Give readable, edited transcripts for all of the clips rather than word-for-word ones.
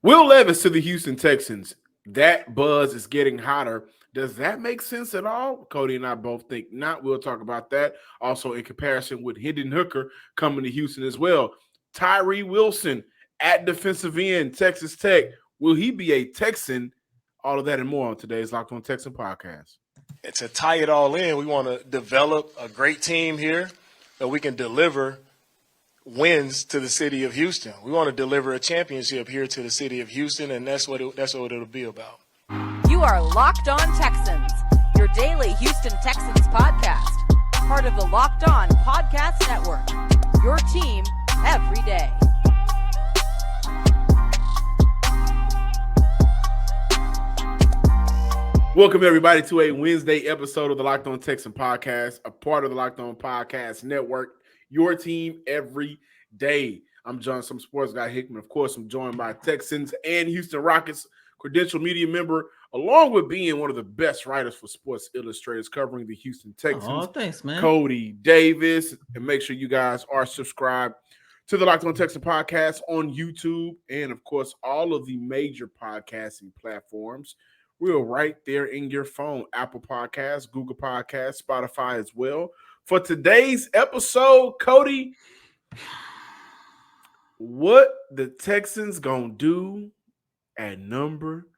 Will Levis to the Houston Texans. That buzz is getting hotter. Does that make sense at all? Cody and I both think not. We'll talk about that. Also, in comparison with Hendon Hooker coming to Houston as well. Tyree Wilson at defensive end, Texas Tech. Will he be a Texan? All of that and more on today's Locked On Texan podcast. And to tie it all in, we want to develop a great team here that we can deliver wins to the city of Houston. We want to deliver a championship here to the city of Houston, and that's what it'll be about. You are Locked On Texans, your daily Houston Texans podcast, part of the Locked On Podcast Network, your team every day. Welcome, everybody, to a Wednesday episode of the Locked On Texan podcast, a part of the Locked On Podcast Network, your team every day. I'm John, some sports guy Hickman. Of course, I'm joined by Texans and Houston Rockets credential media member, along with being one of the best writers for Sports Illustrated, covering the Houston Texans. Oh, thanks, man. Cody Davis. And make sure you guys are subscribed to the Locked On Texan podcast on YouTube and, of course, all of the major podcasting platforms. We're right there in your phone. Apple Podcasts, Google Podcasts, Spotify as well. For today's episode, Cody, what the Texans gonna do at number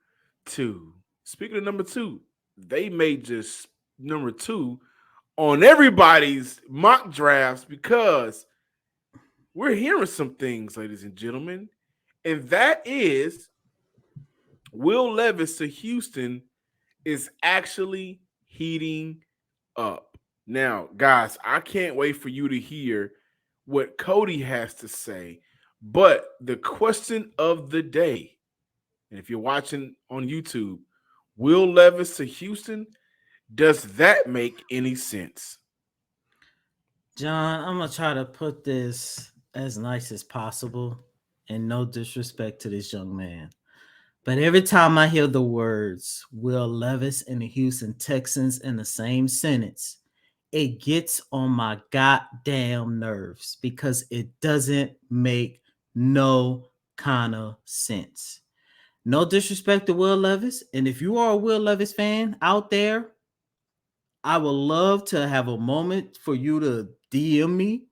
2? Speaking of number 2, they made just number 2 on everybody's mock drafts because we're hearing some things, ladies and gentlemen, and that is Will Levis to Houston is actually heating up. Now, guys, I can't wait for you to hear what Cody has to say. But the question of the day, and if you're watching on YouTube, Will Levis to Houston, does that make any sense? John, I'm going to try to put this as nice as possible and no disrespect to this young man. But every time I hear the words Will Levis and the Houston Texans in the same sentence, it gets on my goddamn nerves because it doesn't make no kind of sense. No disrespect to Will Levis. And if you are a Will Levis fan out there, I would love to have a moment for you to DM me,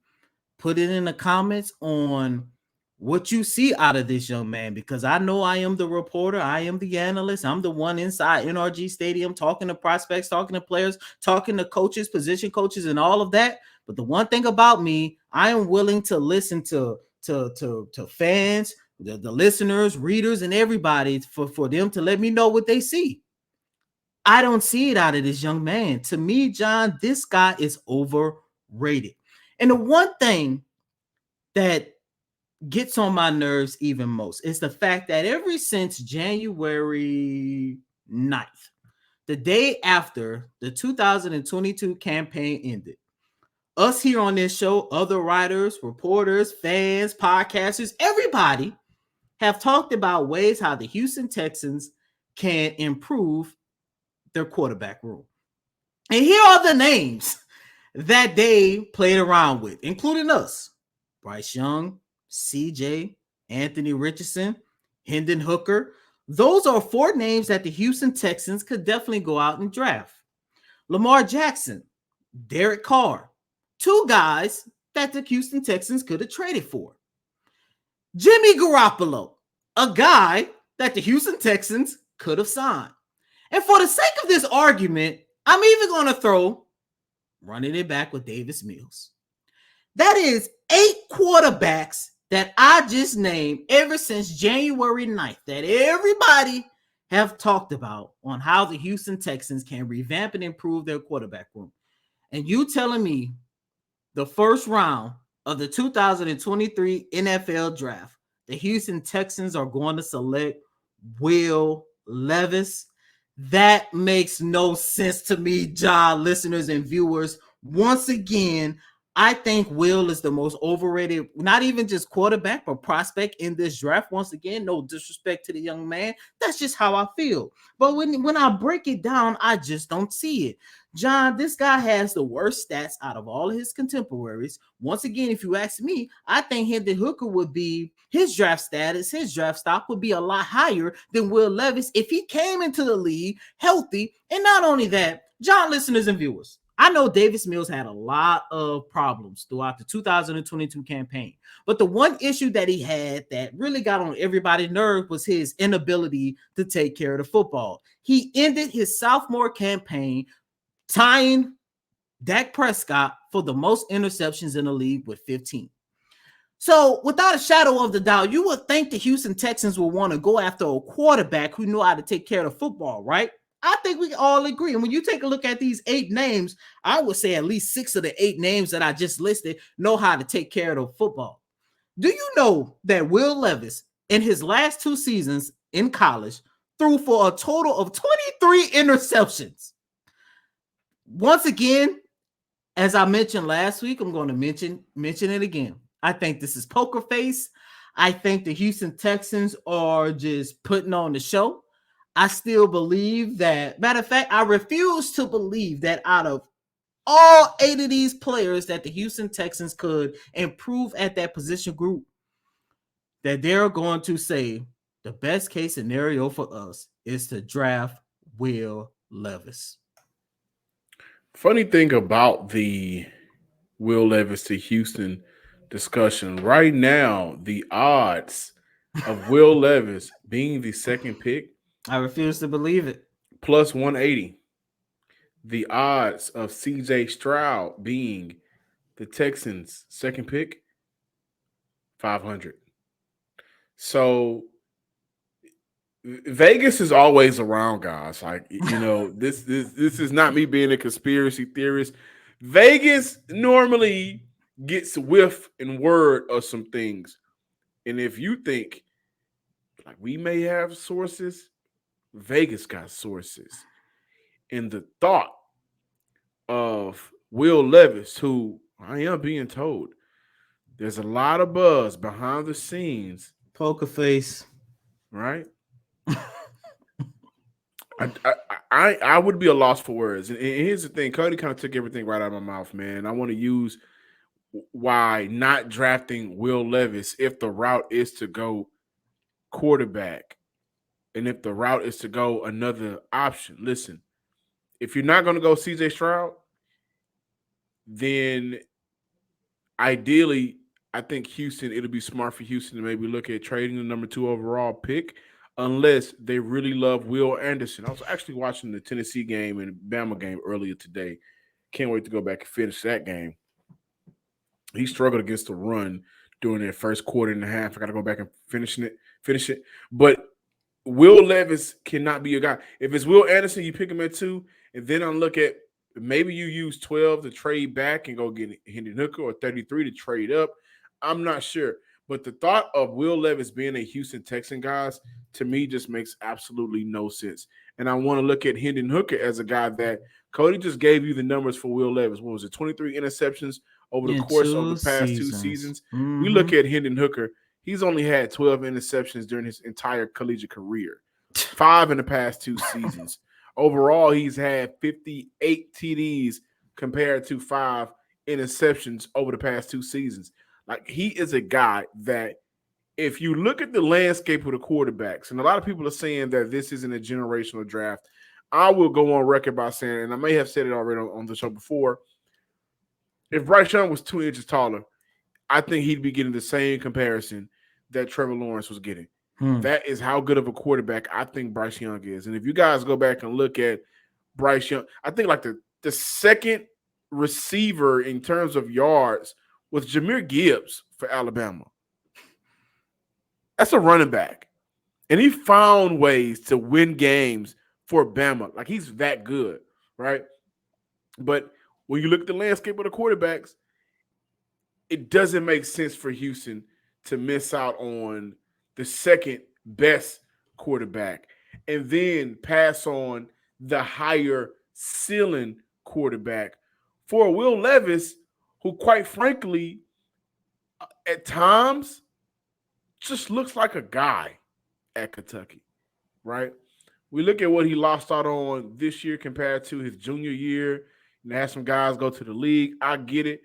put it in the comments on what you see out of this young man, because I know I am the reporter, I am the analyst, I'm the one inside NRG Stadium talking to prospects, talking to players, talking to coaches, position coaches, and all of that. But the one thing about me, I am willing to listen to fans, the listeners, readers, and everybody for them to let me know what they see. I don't see it out of this young man. To me, John, this guy is overrated. And the one thing that gets on my nerves even most is the fact that ever since January 9th, the day after the 2022 campaign ended, us here on this show, other writers, reporters, fans, podcasters, everybody have talked about ways how the Houston Texans can improve their quarterback room. And here are the names that they played around with, including us: Bryce Young, CJ, Anthony Richardson, Hendon Hooker. Those are 4 names that the Houston Texans could definitely go out and draft. Lamar Jackson, Derek Carr, 2 guys that the Houston Texans could have traded for. Jimmy Garoppolo, a guy that the Houston Texans could have signed. And for the sake of this argument, I'm even going to throw running it back with Davis Mills. That is 8 quarterbacks that I just named ever since January 9th that everybody have talked about on how the Houston Texans can revamp and improve their quarterback room. And you telling me the first round of the 2023 NFL draft, the Houston Texans are going to select Will Levis? That makes no sense to me, John, listeners and viewers. Once again, I think Will is the most overrated, not even just quarterback, but prospect in this draft. Once again, no disrespect to the young man. That's just how I feel. But when I break it down, I just don't see it. John, this guy has the worst stats out of all of his contemporaries. Once again, if you ask me, I think Hendon Hooker would be his draft status, his draft stock would be a lot higher than Will Levis if he came into the league healthy. And not only that, John, listeners and viewers, I know Davis Mills had a lot of problems throughout the 2022 campaign, but the one issue that he had that really got on everybody's nerve was his inability to take care of the football. He ended his sophomore campaign tying Dak Prescott for the most interceptions in the league with 15. So, without a shadow of the doubt, you would think the Houston Texans would want to go after a quarterback who knew how to take care of the football, right? I think we all agree. And when you take a look at these 8 names, I would say at least 6 of the 8 names that I just listed know how to take care of the football. Do you know that Will Levis, in his last 2 seasons in college, threw for a total of 23 interceptions? Once again, as I mentioned last week, I'm going to mention it again. I think this is poker face. I think the Houston Texans are just putting on the show. I still believe that, matter of fact, I refuse to believe that out of all 8 of these players that the Houston Texans could improve at that position group, that they're going to say the best case scenario for us is to draft Will Levis. Funny thing about the Will Levis to Houston discussion right now, the odds of Will Levis being the second pick I refuse to believe it. plus 180. The odds of CJ Stroud being the Texans' second pick 500. So Vegas is always around, guys. Like, you know, this is not me being a conspiracy theorist. Vegas normally gets whiff and word of some things. And if you think like we may have sources, Vegas got sources. And the thought of Will Levis, who I am being told there's a lot of buzz behind the scenes, Poker face. right? I would be a loss for words. And here's the thing, Cody kind of took everything right out of my mouth, man. I want to use why not drafting Will Levis if the route is to go quarterback and if the route is to go another option. Listen, if you're not going to go CJ Stroud, then ideally, I think Houston, it'll be smart for Houston to maybe look at trading the number 2 overall pick unless they really love Will Anderson. I was actually watching the Tennessee game and Bama game earlier today. Can't wait to go back and finish that game. He struggled against the run during that first quarter and a half. I got to go back and finish it. But Will Levis cannot be a guy. If it's Will Anderson, you pick him at 2, and then I look at maybe you use 12 to trade back and go get Hendon Hooker or 33 to trade up. I'm not sure. But the thought of Will Levis being a Houston Texan, guys, to me just makes absolutely no sense. And I want to look at Hendon Hooker as a guy that Cody just gave you the numbers for Will Levis. What was it? 23 interceptions over the course of the past 2 seasons. Mm-hmm. We look at Hendon Hooker. He's only had 12 interceptions during his entire collegiate career, 5 in the past 2 seasons. Overall, he's had 58 TDs compared to 5 interceptions over the past 2 seasons. Like, he is a guy that if you look at the landscape of the quarterbacks, and a lot of people are saying that this isn't a generational draft, I will go on record by saying, and I may have said it already on the show before, if Bryce Young was 2 inches taller, I think he'd be getting the same comparison that Trevor Lawrence was getting. That is how good of a quarterback I think Bryce Young is. And if you guys go back and look at Bryce Young, I think like the second receiver in terms of yards was Jahmyr Gibbs for Alabama. That's a running back. And he found ways to win games for Bama. Like, he's that good, right? But when you look at the landscape of the quarterbacks, it doesn't make sense for Houston to miss out on the second best quarterback and then pass on the higher ceiling quarterback for Will Levis, who, quite frankly, at times just looks like a guy at Kentucky, right? We look at what he lost out on this year compared to his junior year, and had some guys go to the league. I get it.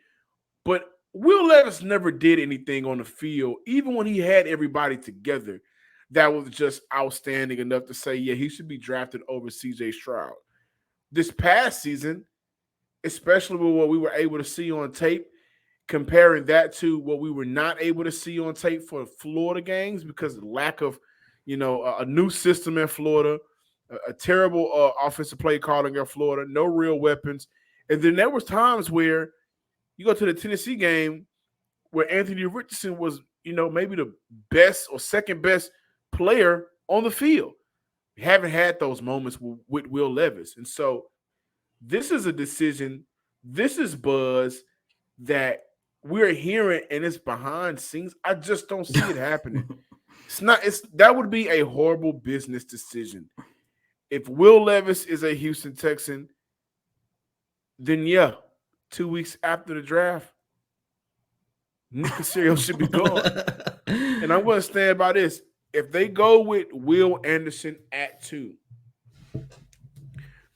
But Will Levis never did anything on the field, even when he had everybody together, that was just outstanding enough to say, yeah, he should be drafted over CJ Stroud. This past season, especially with what we were able to see on tape, comparing that to what we were not able to see on tape for Florida games because of the lack of, a new system in Florida, a terrible offensive play calling in Florida, no real weapons. And then there was times where you go to the Tennessee game where Anthony Richardson was, maybe the best or second best player on the field. We haven't had those moments with Will Levis. And so this is a decision, this is buzz that we're hearing, and it's behind scenes. I just don't see it happening. That would be a horrible business decision. If Will Levis is a Houston Texan, then 2 weeks after the draft, Nick Caserio should be gone. And I'm going to stand by this. If they go with Will Anderson at 2,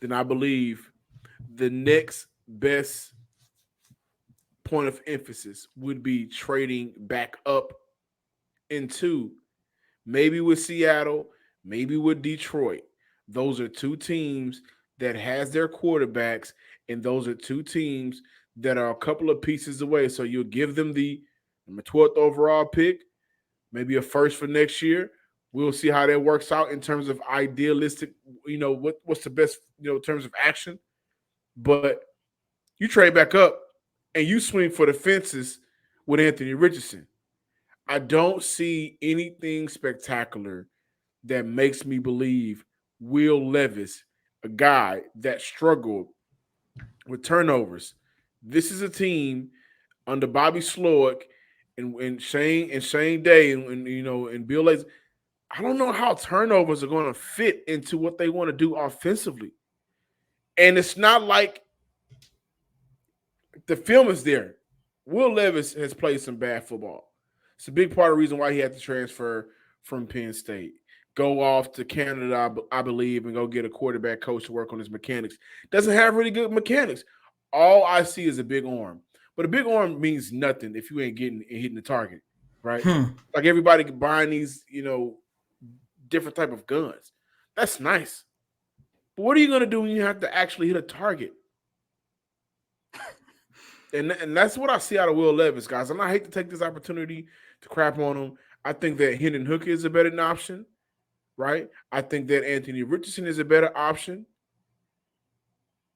then I believe the next best point of emphasis would be trading back up in 2, maybe with Seattle, maybe with Detroit. Those are 2 teams that has their quarterbacks, and those are 2 teams that are a couple of pieces away. So you'll give them the 12th overall pick, maybe a first for next year. We'll see how that works out in terms of idealistic, what's the best, in terms of action. But you trade back up and you swing for the fences with Anthony Richardson. I don't see anything spectacular that makes me believe Will Levis, a guy that struggled with turnovers. This is a team under Bobby Slowick and Shane Day and Bill Lace. I don't know how turnovers are going to fit into what they want to do offensively. And it's not like the film is there. Will Levis has played some bad football. It's a big part of the reason why he had to transfer from Penn State. Go off to Canada, I believe, and go get a quarterback coach to work on his mechanics. Doesn't have really good mechanics. All I see is a big arm. But a big arm means nothing if you ain't hitting the target, right? Like everybody buying these, different type of guns. That's nice. But what are you going to do when you have to actually hit a target? And that's what I see out of Will Levis, guys. And I hate to take this opportunity to crap on him. I think that Hendon Hooker is a better option, right? I think that Anthony Richardson is a better option.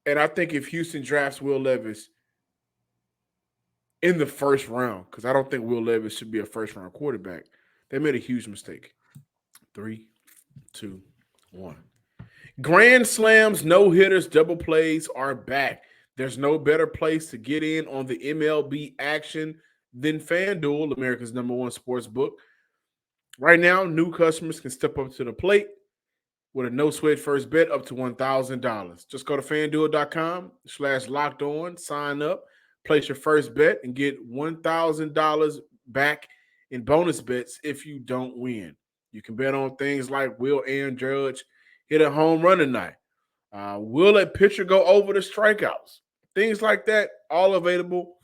And I think if Houston drafts Will Levis in the first round, because I don't think Will Levis should be a first-round quarterback, they made a huge mistake. 3, 2, 1. Grand slams, no-hitters, double plays are back. There's no better place to get in on the MLB action than FanDuel, America's #1 sports book. Right now, new customers can step up to the plate with a no-sweat first bet up to $1,000. Just go to FanDuel.com/locked-on, sign up, place your first bet, and get $1,000 back in bonus bets if you don't win. You can bet on things like will Aaron Judge hit a home run tonight? Will a pitcher go over the strikeouts? Things like that, all available.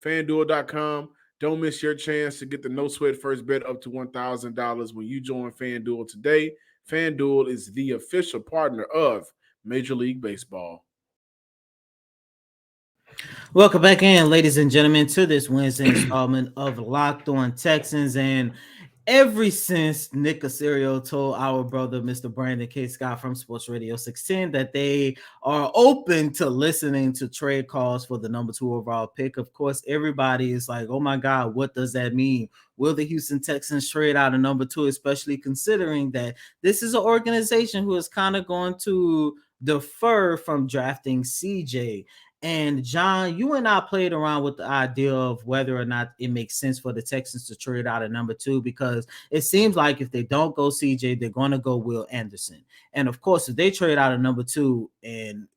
FanDuel.com. Don't miss your chance to get the no-sweat first bet up to $1,000 when you join FanDuel today. FanDuel is the official partner of Major League Baseball. Welcome back in, ladies and gentlemen, to this Wednesday installment of Locked On Texans. And ever since Nick Caserio told our brother, Mr. Brandon K. Scott from Sports Radio 610, that they are open to listening to trade calls for the #2 overall pick, of course, everybody is like, oh my God, what does that mean? Will the Houston Texans trade out a #2, especially considering that this is an organization who is kind of going to defer from drafting CJ? And John, you and I played around with the idea of whether or not it makes sense for the Texans to trade out a #2, because it seems like if they don't go CJ, they're going to go Will Anderson. And of course, if they trade out a #2, and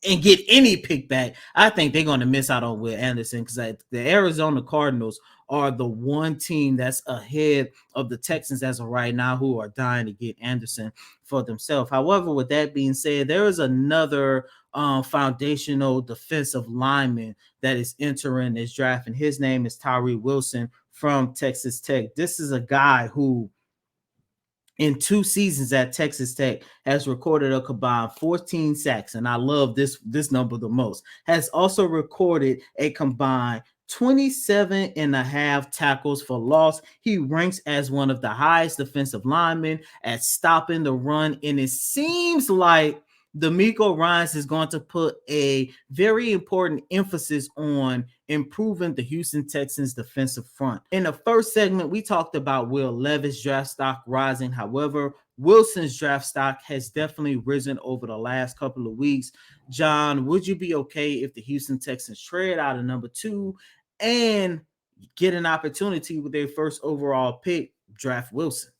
and get any pick back, I think they're going to miss out on Will Anderson because the Arizona Cardinals are the one team that's ahead of the Texans as of right now, who are dying to get Anderson for themselves. However, with that being said, there is another foundational defensive lineman that is entering this draft, and his name is Tyree Wilson from Texas Tech. This is a guy who in 2 seasons at Texas Tech has recorded a combined 14 sacks, and I love this number the most. Has also recorded a combined 27 and a half tackles for loss. He ranks as one of the highest defensive linemen at stopping the run, and it seems like D'Amico Ryans is going to put a very important emphasis on improving the Houston Texans defensive front. In the first segment, we talked about Will Levis' draft stock rising. However, Wilson's draft stock has definitely risen over the last couple of weeks. John, would you be okay if the Houston Texans trade out of number 2 and get an opportunity with their first overall pick, draft Wilson?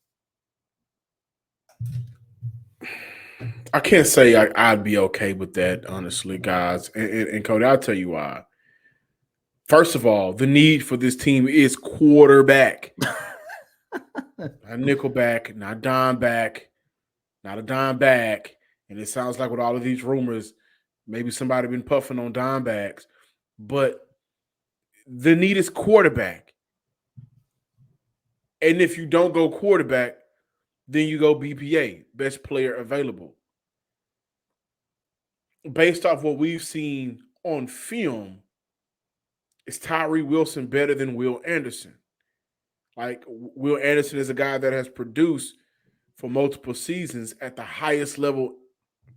I can't say I'd be okay with that, honestly, guys. And Cody, I'll tell you why. First of all, the need for this team is quarterback. Not nickel back, not dime back, not a dime back. And it sounds like with all of these rumors, maybe somebody been puffing on dime backs. But the need is quarterback. And if you don't go quarterback, then you go BPA, best player available. Based off what we've seen on film, is Tyree Wilson better than Will Anderson? Like, Will Anderson is a guy that has produced for multiple seasons at the highest level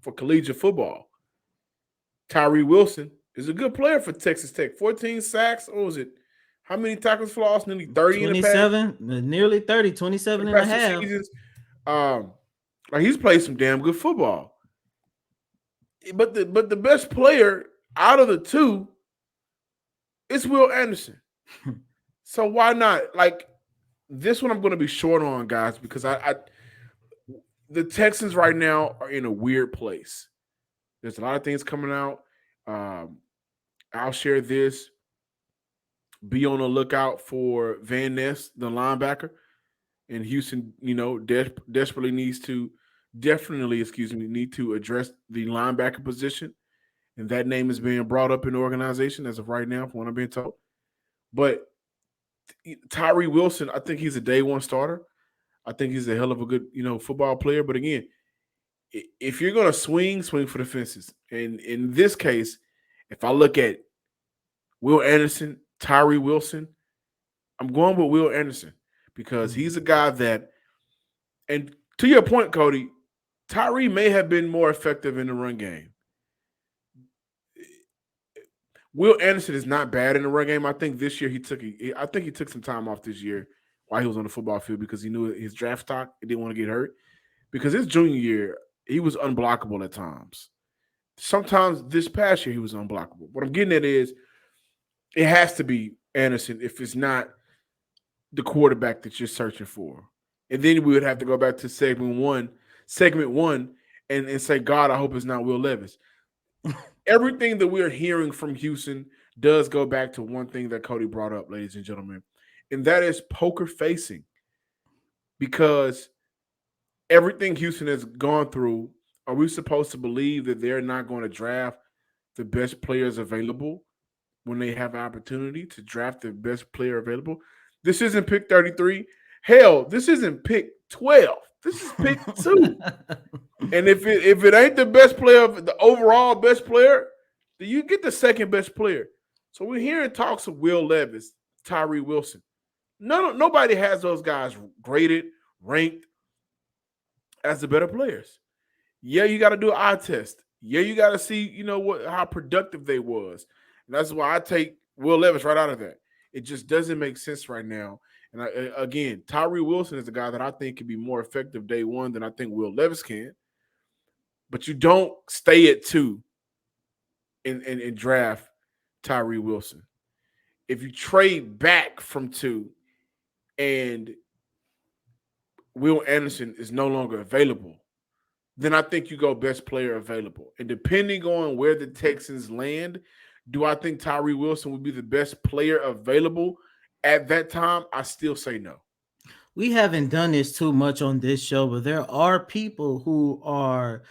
for collegiate football. Tyree Wilson is a good player for Texas Tech. 14 sacks. What was it? How many tackles for loss? Nearly 30 in the past. 27, nearly 30, 27 and a half. Seasons. Like, he's played some damn good football. But the best player out of the two is Will Anderson. So why not? Like, this one I'm going to be short on, guys, because the Texans right now are in a weird place. There's a lot of things coming out. I'll share this. Be on the lookout for Van Ness, the linebacker. And Houston, desperately need to address the linebacker position. And that name is being brought up in the organization as of right now, from what I'm being told. But Tyree Wilson, I think he's a day one starter. I think he's a hell of a good, football player. But again, if you're going to swing for the fences. And in this case, if I look at Will Anderson, Tyree Wilson, I'm going with Will Anderson because he's a guy that, and to your point, Cody, Tyree may have been more effective in the run game. Will Anderson is not bad in the run game. I think this year he took some time off this year while he was on the football field because he knew his draft stock and didn't want to get hurt. Because his junior year, he was unblockable at times. Sometimes this past year, he was unblockable. What I'm getting at is it has to be Anderson if it's not the quarterback that you're searching for. And then we would have to go back to segment one, and say, God, I hope it's not Will Levis. Everything that we're hearing from Houston does go back to one thing that Cody brought up, ladies and gentlemen, and that is poker facing. Because everything Houston has gone through, are we supposed to believe that they're not going to draft the best players available when they have an opportunity to draft the best player available? This isn't pick 33. Hell, this isn't pick 12. This is pick 2. And if it ain't the best player, the overall best player, then you get the second best player. So we're hearing talks of Will Levis, Tyree Wilson. Nobody has those guys graded, ranked as the better players. Yeah, you got to do an eye test. Yeah, you got to see, how productive they was. And that's why I take Will Levis right out of that. It just doesn't make sense right now. And again, Tyree Wilson is a guy that I think can be more effective day one than I think Will Levis can. But you don't stay at 2 and draft Tyree Wilson. If you trade back from 2 and Will Anderson is no longer available, then I think you go best player available. And depending on where the Texans land, do I think Tyree Wilson would be the best player available at that time? I still say no. We haven't done this too much on this show, but there are people who are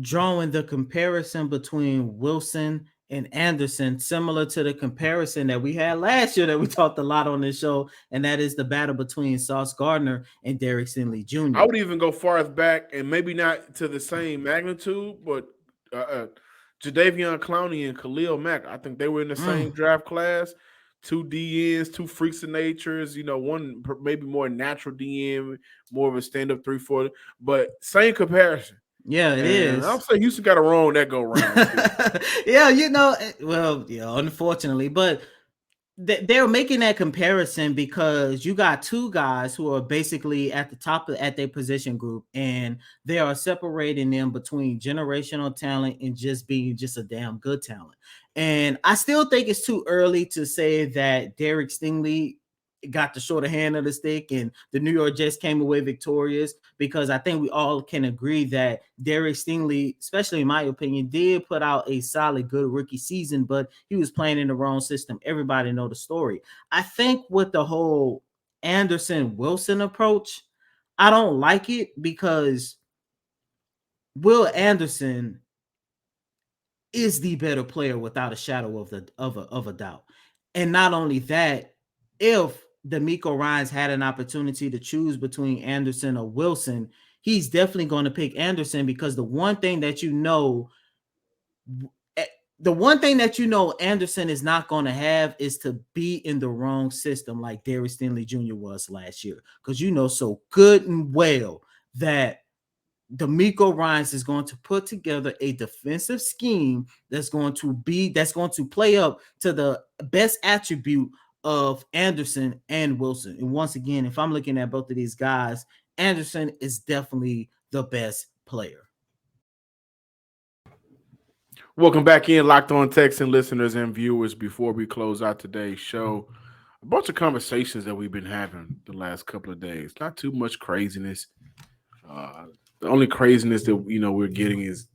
drawing the comparison between Wilson and Anderson, similar to the comparison that we had last year that we talked a lot on this show, and that is the battle between Sauce Gardner and Derek Stingley I Jr. would even go far as back, and maybe not to the same magnitude, but Jadeveon Clowney and Khalil Mack. I think they were in the same draft class. Two DNs, two freaks of natures. One maybe more natural DN, more of a stand-up 3-4, but same comparison. Yeah, it is. I'm saying Houston got it wrong that go round. Yeah, well, yeah, unfortunately, but they're making that comparison because you got two guys who are basically at the top at their position group, and they are separating them between generational talent and just being just a damn good talent. And I still think it's too early to say that Derek Stingley got the shorter hand of the stick and the New York Jets came away victorious, because I think we all can agree that Derek Stingley, especially in my opinion, did put out a solid, good rookie season, but he was playing in the wrong system. Everybody know the story. I think with the whole Anderson Wilson approach, I don't like it because Will Anderson is the better player without a shadow of a doubt. And not only that, if D'Amico Ryans had an opportunity to choose between Anderson or Wilson, he's definitely going to pick Anderson, because the one thing that Anderson is not going to have is to be in the wrong system like Derek Stingley Jr. was last year. Because so good and well that D'Amico Ryans is going to put together a defensive scheme that's going to play up to the best attribute of Anderson and Wilson. And once again, if I'm looking at both of these guys, Anderson is definitely the best player. Welcome back in, Locked On Texan listeners and viewers. Before we close out today's show, a bunch of conversations that we've been having the last couple of days. Not too much craziness. The only craziness that we're getting is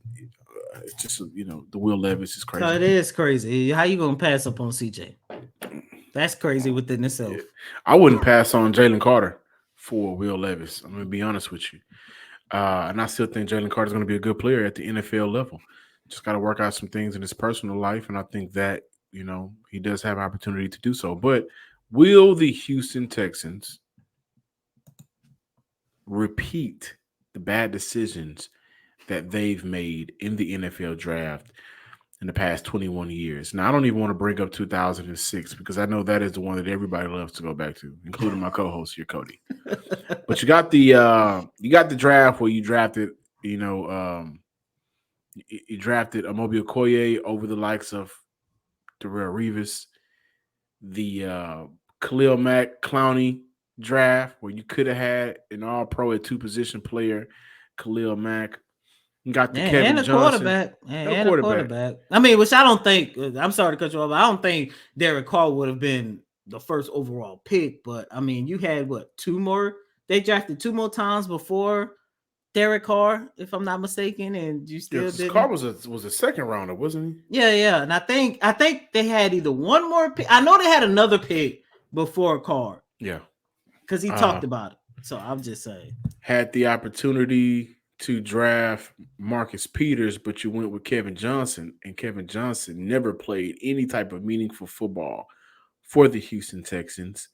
just the Will Levis is crazy. It is crazy. How you gonna pass up on CJ? That's crazy within itself. Yeah. I wouldn't pass on Jalen Carter for Will Levis. I'm gonna be honest with you, and I still think Jalen Carter is going to be a good player at the NFL level. Just got to work out some things in his personal life, and I think that he does have opportunity to do so. But will the Houston Texans repeat the bad decisions that they've made in the NFL draft in the past 21 years? Now, I don't even want to bring up 2006 because I know that is the one that everybody loves to go back to, including my co-host here, Cody. But you got the draft where you drafted, you drafted Amobi Okoye over the likes of Darrelle Revis, the Khalil Mack Clowney draft where you could have had an all-pro at two-position player, Khalil Mack. You got the Kevin and a Johnson. quarterback. And a quarterback. I mean, which I don't think, I'm sorry to cut you off, but I don't think Derek Carr would have been the first overall pick. But, I mean, you had, two more? They drafted two more times before Derek Carr, if I'm not mistaken, and you still didn't. Carr was a second rounder, wasn't he? Yeah. And I think they had either one more pick. I know they had another pick before Carr. Yeah. Because he talked about it. So I'm just saying. Had the opportunity to draft Marcus Peters, but you went with Kevin Johnson, and Kevin Johnson never played any type of meaningful football for the Houston Texans.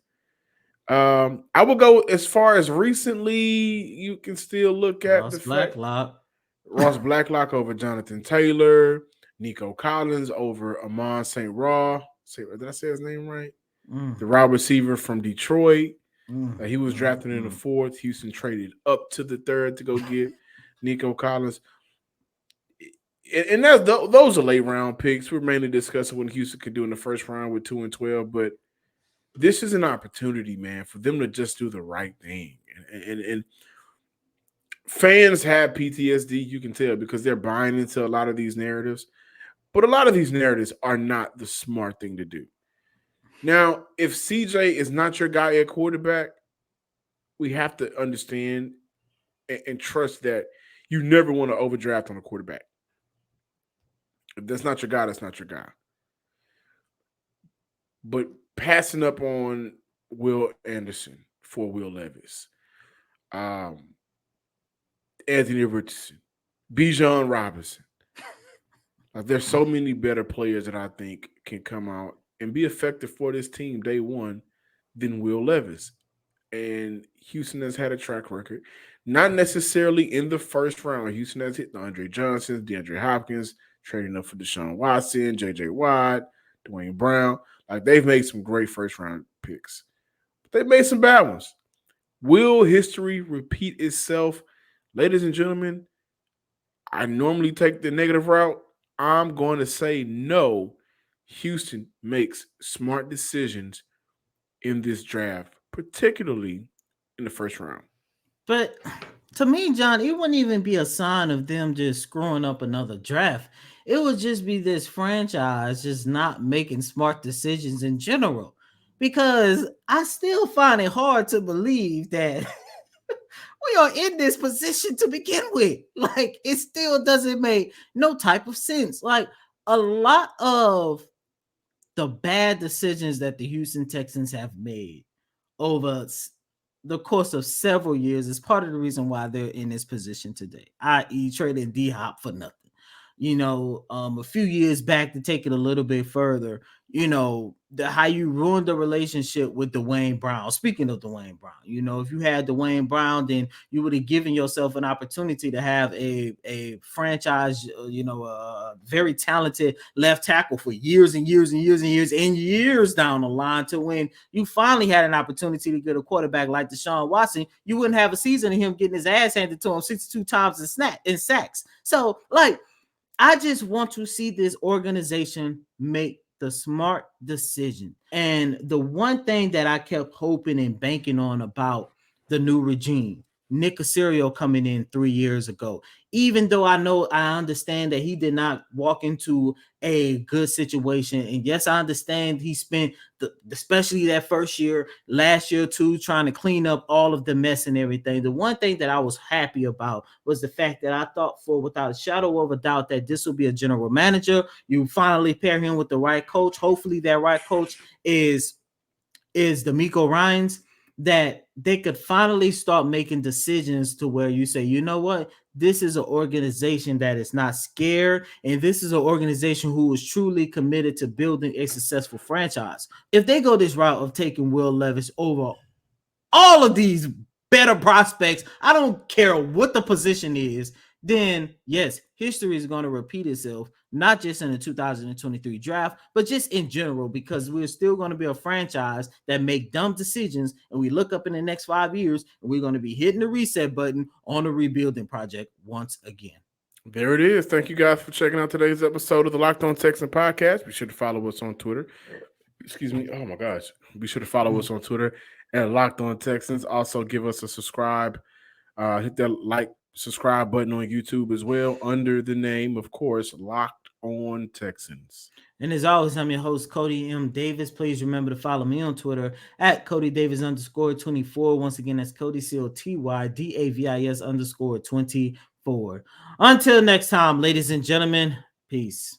I will go as far as recently. You can still look at Ross Blacklock over Jonathan Taylor, Nico Collins over Amon St. Raw. Did I say his name right? The wide receiver from Detroit. He was drafted in the fourth. Houston traded up to the third to go get Nico Collins. And those are late round picks. We're mainly discussing what Houston could do in the first round with 2 and 12, but this is an opportunity, man, for them to just do the right thing. And fans have PTSD, you can tell, because they're buying into a lot of these narratives. But a lot of these narratives are not the smart thing to do. Now, if CJ is not your guy at quarterback, we have to understand and trust that You never want to overdraft on a quarterback. If that's not your guy, that's not your guy. But passing up on Will Anderson for Will Levis, um, Anthony Richardson, Bijan Robinson. Like, there's so many better players that I think can come out and be effective for this team day one than Will Levis. And Houston has had a track record, not necessarily in the first round. Houston has hit the Andre Johnson, DeAndre Hopkins, trading up for Deshaun Watson, J.J. Watt, Dwayne Brown. Like, they've made some great first round picks. But they've made some bad ones. Will history repeat itself? Ladies and gentlemen, I normally take the negative route. I'm going to say no. Houston makes smart decisions in this draft, particularly in the first round. But to me, John, it wouldn't even be a sign of them just screwing up another draft. It would just be this franchise just not making smart decisions in general. Because I still find it hard to believe that we are in this position to begin with. Like, it still doesn't make no type of sense. Like, a lot of the bad decisions that the Houston Texans have made over the course of several years is part of the reason why they're in this position today, i.e., trading D Hop for nothing. A few years back, to take it a little bit further, how you ruined the relationship with Dwayne Brown. Speaking of Dwayne Brown, if you had Dwayne Brown, then you would have given yourself an opportunity to have a franchise, very talented left tackle for years and years and years and years and years down the line, to when you finally had an opportunity to get a quarterback like Deshaun Watson, you wouldn't have a season of him getting his ass handed to him 62 times in sacks. So, like, I just want to see this organization make the smart decision. And the one thing that I kept hoping and banking on about the new regime, Nick Caserio coming in 3 years ago, even though I understand that he did not walk into a good situation. And yes, I understand he spent especially that first year, last year too, trying to clean up all of the mess and everything. The one thing that I was happy about was the fact that I thought, for without a shadow of a doubt, that this will be a general manager. You finally pair him with the right coach. Hopefully that right coach is D'Amico Ryans, that they could finally start making decisions to where you say, you know what, this is an organization that is not scared, and this is an organization who is truly committed to building a successful franchise. If they go this route of taking Will Levis over all of these better prospects, I don't care what the position is, then yes, history is going to repeat itself, not just in the 2023 draft, but just in general, because we're still going to be a franchise that make dumb decisions, and we look up in the next 5 years and we're going to be hitting the reset button on a rebuilding project once again. There it is. Thank you guys for checking out today's episode of the Locked On Texans podcast. Be sure to follow us on Twitter. Excuse me. Oh my gosh. Be sure to follow us on Twitter at Locked On Texans. Also, give us a subscribe. Hit that like, subscribe button on YouTube as well, under the name, of course, Locked On Texans. And as always, I'm your host, Cody M. Davis. Please remember to follow me on Twitter at Cody Davis _24. Once again, that's Cody COTYDAVIS _24. Until next time, ladies and gentlemen, peace.